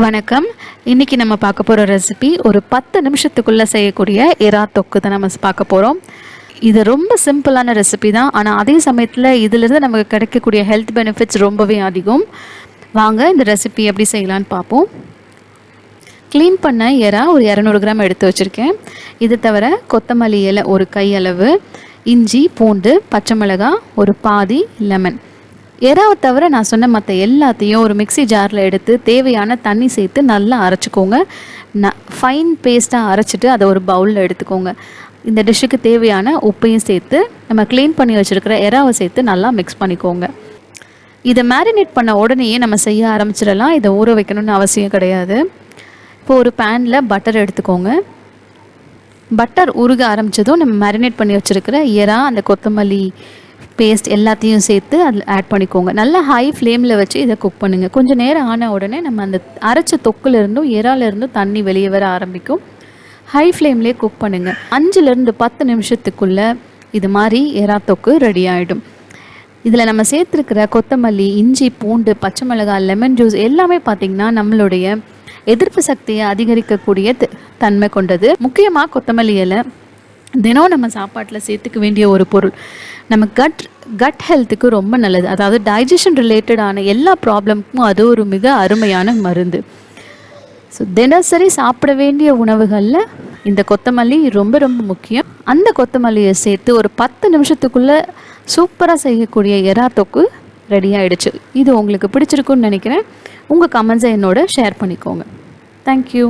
வணக்கம். இன்றைக்கி நம்ம பார்க்க போகிற ரெசிபி ஒரு 10 நிமிஷத்துக்குள்ளே செய்யக்கூடிய எறா தொக்கு தான் நம்ம பார்க்க போகிறோம். இது ரொம்ப சிம்பிளான ரெசிபி தான், ஆனால் அதே சமயத்தில் இதிலிருந்து நமக்கு கிடைக்கக்கூடிய ஹெல்த் பெனிஃபிட்ஸ் ரொம்பவே அதிகம். வாங்க இந்த ரெசிபி எப்படி செய்யலான்னு பார்ப்போம். க்ளீன் பண்ண எறா ஒரு 200 கிராம் எடுத்து வச்சுருக்கேன். இது தவிர கொத்தமல்லி இலை ஒரு கை அளவு, இஞ்சி பூண்டு பச்சை மிளகாய் ஒரு பாதி, லெமன். எறாவை தவிர நான் சொன்ன மற்ற எல்லாத்தையும் ஒரு மிக்சி ஜாரில் எடுத்து தேவையான தண்ணி சேர்த்து நல்லா அரைச்சிக்கோங்க. ஃபைன் பேஸ்ட்டாக அரைச்சிட்டு அதை ஒரு பவுலில் எடுத்துக்கோங்க. இந்த டிஷ்ஷுக்கு தேவையான உப்பையும் சேர்த்து நம்ம க்ளீன் பண்ணி வச்சுருக்கிற எறாவை சேர்த்து நல்லா மிக்ஸ் பண்ணிக்கோங்க. இதை மேரினேட் பண்ண உடனேயே நம்ம செய்ய ஆரம்பிச்சிடலாம். இதை ஊற வைக்கணும்னு அவசியம் கிடையாது. இப்போ ஒரு பேனில் பட்டர் எடுத்துக்கோங்க. பட்டர் உருக ஆரம்பித்ததும் நம்ம மேரினேட் பண்ணி வச்சுருக்கிற எறா, அந்த கொத்தமல்லி பேஸ்ட் எல்லாத்தையும் சேர்த்து அதில் ஆட் பண்ணிக்கோங்க. நல்லா ஹை ஃப்ளேமில் வச்சு இதை குக் பண்ணுங்கள். கொஞ்சம் நேரம் ஆன உடனே நம்ம அந்த அரைச்ச தொக்குலேருந்தும் எறாலேருந்தும் தண்ணி வெளியே வர ஆரம்பிக்கும். ஹை ஃப்ளேம்லேயே குக் பண்ணுங்கள். 5லேருந்து 10 நிமிஷத்துக்குள்ளே இது மாதிரி எறா தொக்கு ரெடி ஆகிடும். இதில் நம்ம சேர்த்துருக்கிற கொத்தமல்லி, இஞ்சி பூண்டு பச்சை மிளகாய், லெமன் ஜூஸ் எல்லாமே பார்த்திங்கன்னா நம்மளுடைய எதிர்ப்பு சக்தியை அதிகரிக்கக்கூடிய தன்மை கொண்டது. முக்கியமாக கொத்தமல்லி இலை தினம் நம்ம சாப்பாட்டில் சேர்த்துக்க வேண்டிய ஒரு பொருள். நம்ம கட் ஹெல்த்துக்கு ரொம்ப நல்லது. அதாவது டைஜஷன் ரிலேட்டடான எல்லா ப்ராப்ளமுக்கும் அது ஒரு மிக அருமையான மருந்து. ஸோ தினசரி சாப்பிட வேண்டிய உணவுகளில் இந்த கொத்தமல்லி ரொம்ப ரொம்ப முக்கியம். அந்த கொத்தமல்லியை சேர்த்து ஒரு 10 நிமிஷத்துக்குள்ளே சூப்பராக செய்யக்கூடிய எறா தொக்கு ரெடி ஆகிடுச்சு. இது உங்களுக்கு பிடிச்சிருக்குன்னு நினைக்கிறேன். உங்கள் கமெண்ட்ஸை என்னோட ஷேர் பண்ணிக்கோங்க. தேங்க்யூ.